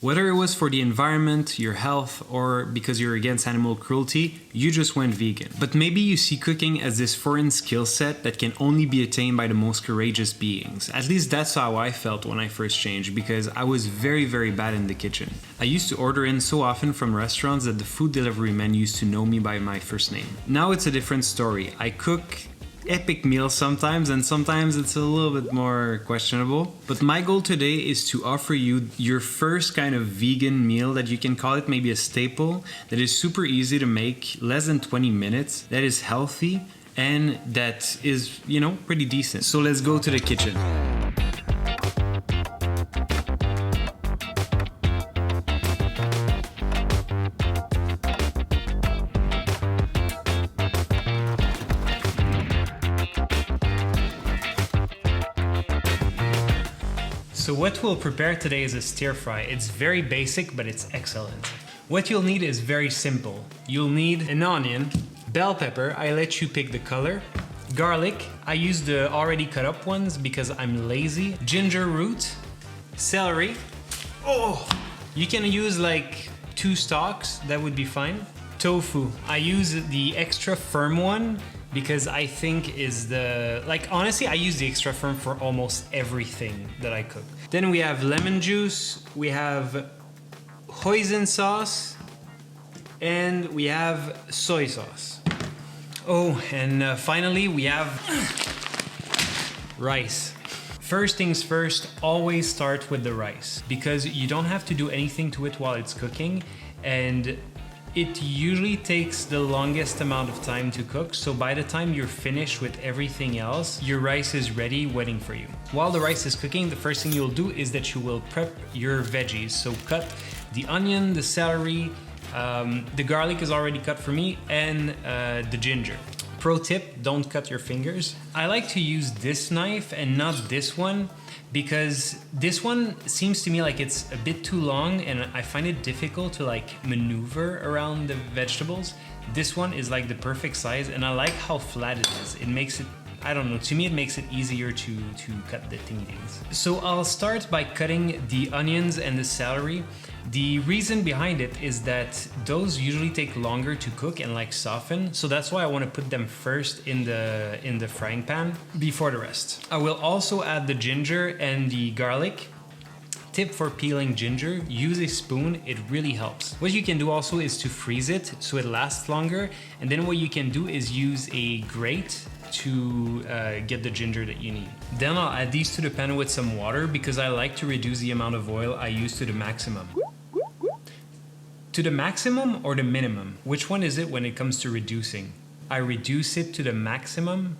Whether it was for the environment, your health, or because you're against animal cruelty, you just went vegan. But maybe you see cooking as this foreign skill set that can only be attained by the most courageous beings. At least that's how I felt when I first changed, because I was very, very bad in the kitchen. I used to order in so often from restaurants that the food delivery men used to know me by my first name. Now it's a different story. I cook epic meals sometimes, and sometimes it's a little bit more questionable. But my goal today is to offer you your first kind of vegan meal that you can call it maybe a staple, that is super easy to make, less than 20 minutes, that is healthy, and that is, pretty decent. So let's go to the kitchen. So what we'll prepare today is a stir fry. It's very basic, but it's excellent. What you'll need is very simple. You'll need an onion, bell pepper, I let you pick the color, garlic, I use the already cut up ones because I'm lazy, ginger root, celery. You can use like 2 stalks, that would be fine. Tofu, I use the extra firm one because I think is honestly, I use the extra firm for almost everything that I cook. Then we have lemon juice, we have Hoisin sauce, and we have soy sauce. And finally we have rice. First things first, always start with the rice because you don't have to do anything to it while it's cooking, and it usually takes the longest amount of time to cook, so by the time you're finished with everything else, your rice is ready, waiting for you. While the rice is cooking, the first thing you'll do is that you will prep your veggies. So cut the onion, the celery, the garlic is already cut for me, and the ginger. Pro tip, don't cut your fingers. I like to use this knife and not this one because this one seems to me like it's a bit too long and I find it difficult to maneuver around the vegetables. This one is like the perfect size and I like how flat it is. It makes it, I don't know, to me it makes it easier to cut the things. So I'll start by cutting the onions and the celery. The reason behind it is that those usually take longer to cook and soften, so that's why I want to put them first in the frying pan before the rest. I will also add the ginger and the garlic. Tip for peeling ginger, use a spoon, it really helps. What you can do also is to freeze it so it lasts longer, and then what you can do is use a grate to get the ginger that you need. Then I'll add these to the pan with some water because I like to reduce the amount of oil I use to the maximum. To the maximum or the minimum? Which one is it when it comes to reducing? I reduce it to the maximum.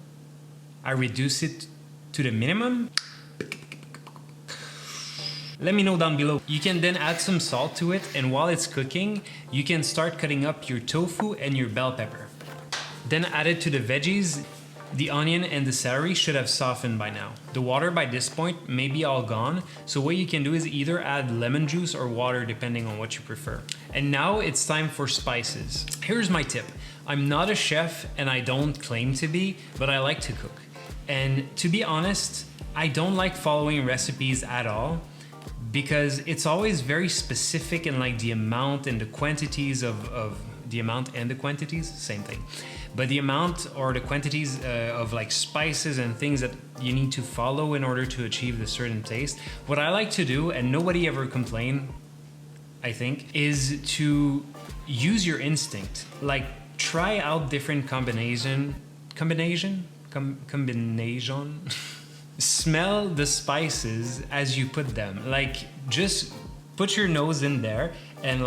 I reduce it to the minimum. Let me know down below. You can then add some salt to it, and while it's cooking, you can start cutting up your tofu and your bell pepper. Then add it to the veggies. The onion and the celery should have softened by now. The water by this point may be all gone, so what you can do is either add lemon juice or water depending on what you prefer. And now it's time for spices. Here's my tip. I'm not a chef and I don't claim to be, but I like to cook. And to be honest, I don't like following recipes at all because it's always very specific in the amount and the quantities of the amount and the quantities, same thing. But the amount or the quantities of spices and things that you need to follow in order to achieve a certain taste. What I like to do, and nobody ever complain, I think, is to use your instinct. Try out different combination. Smell the spices as you put them. Just put your nose in there and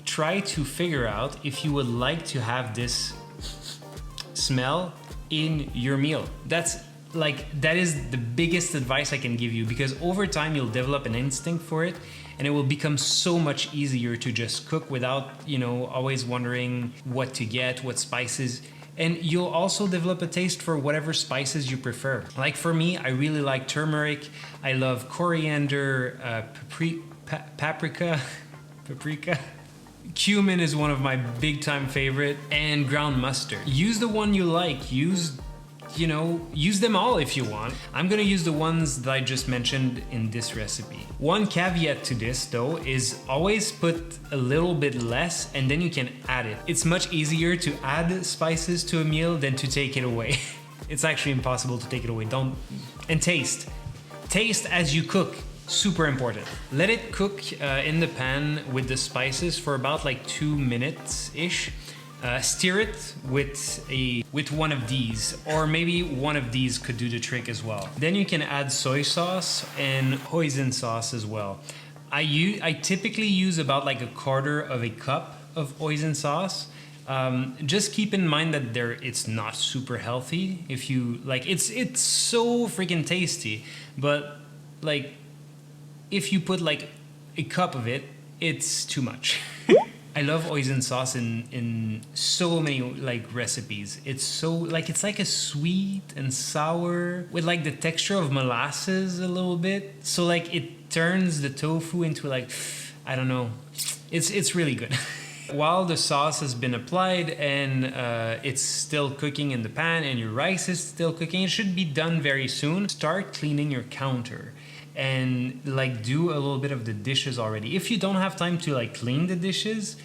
try to figure out if you would like to have this smell in your meal. That is the biggest advice I can give you because over time you'll develop an instinct for it and it will become so much easier to just cook without, always wondering what to get, what spices. And you'll also develop a taste for whatever spices you prefer. For me, I really like turmeric. I love coriander, paprika. Cumin is one of my big time favorite, and ground mustard. Use the one you like. Use you know, use them all if you want. I'm gonna use the ones that I just mentioned in this recipe. One caveat to this though is always put a little bit less and then you can add it. It's much easier to add spices to a meal than to take it away. It's actually impossible to take it away. And taste. Taste as you cook. Super important. Let it cook in the pan with the spices for about like 2 minutes-ish. Stir it with one of these, or maybe one of these could do the trick as well. Then you can add soy sauce and hoisin sauce as well. I typically use about like 1/4 of a cup of hoisin sauce. Just keep in mind that it's not super healthy. If you like, it's so freaking tasty, but like if you put like a cup of it, it's too much. I love hoisin sauce in so many like recipes. It's like a sweet and sour with like the texture of molasses a little bit. So like it turns the tofu into like, I don't know. It's really good. While the sauce has been applied and it's still cooking in the pan and your rice is still cooking, it should be done very soon. Start cleaning your counter and like do a little bit of the dishes already. If you don't have time to like clean the dishes,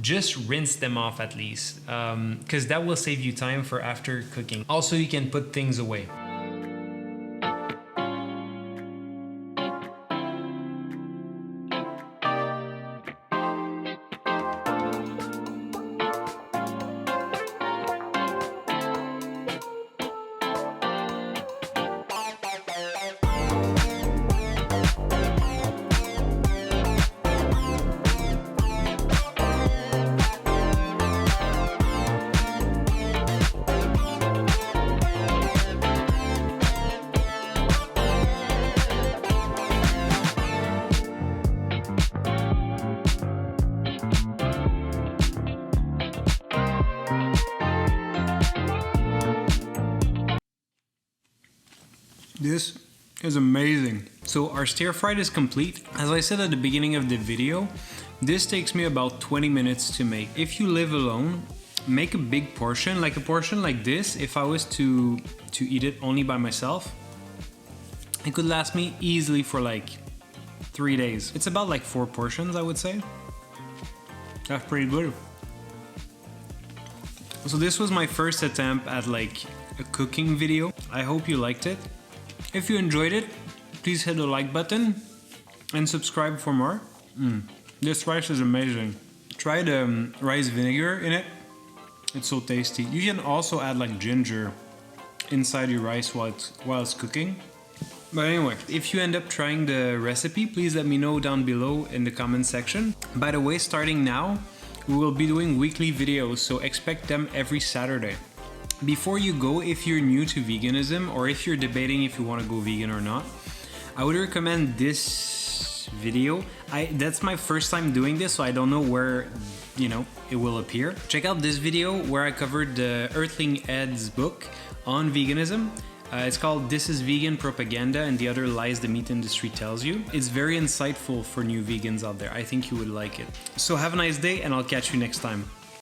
just rinse them off at least, because that will save you time for after cooking. Also, you can put things away. This is amazing. So our stir fry is complete. As I said at the beginning of the video, this takes me about 20 minutes to make. If you live alone, make a big portion, like a portion like this. If I was to eat it only by myself, it could last me easily for like 3 days. It's about like 4 portions, I would say. That's pretty good. So this was my first attempt at like a cooking video. I hope you liked it. If you enjoyed it, please hit the like button and subscribe for more. This rice is amazing. Try the rice vinegar in it. It's so tasty. You can also add like ginger inside your rice while it's cooking. But anyway, if you end up trying the recipe, please let me know down below in the comment section. By the way, starting now, we will be doing weekly videos, so expect them every Saturday. Before you go, if you're new to veganism or if you're debating if you want to go vegan or not, I would recommend this video. That's my first time doing this, so I don't know where, it will appear. Check out this video where I covered the Earthling Ed's book on veganism. It's called This is Vegan Propaganda and the Other Lies the Meat Industry Tells You. It's very insightful for new vegans out there. I think you would like it. So have a nice day and I'll catch you next time.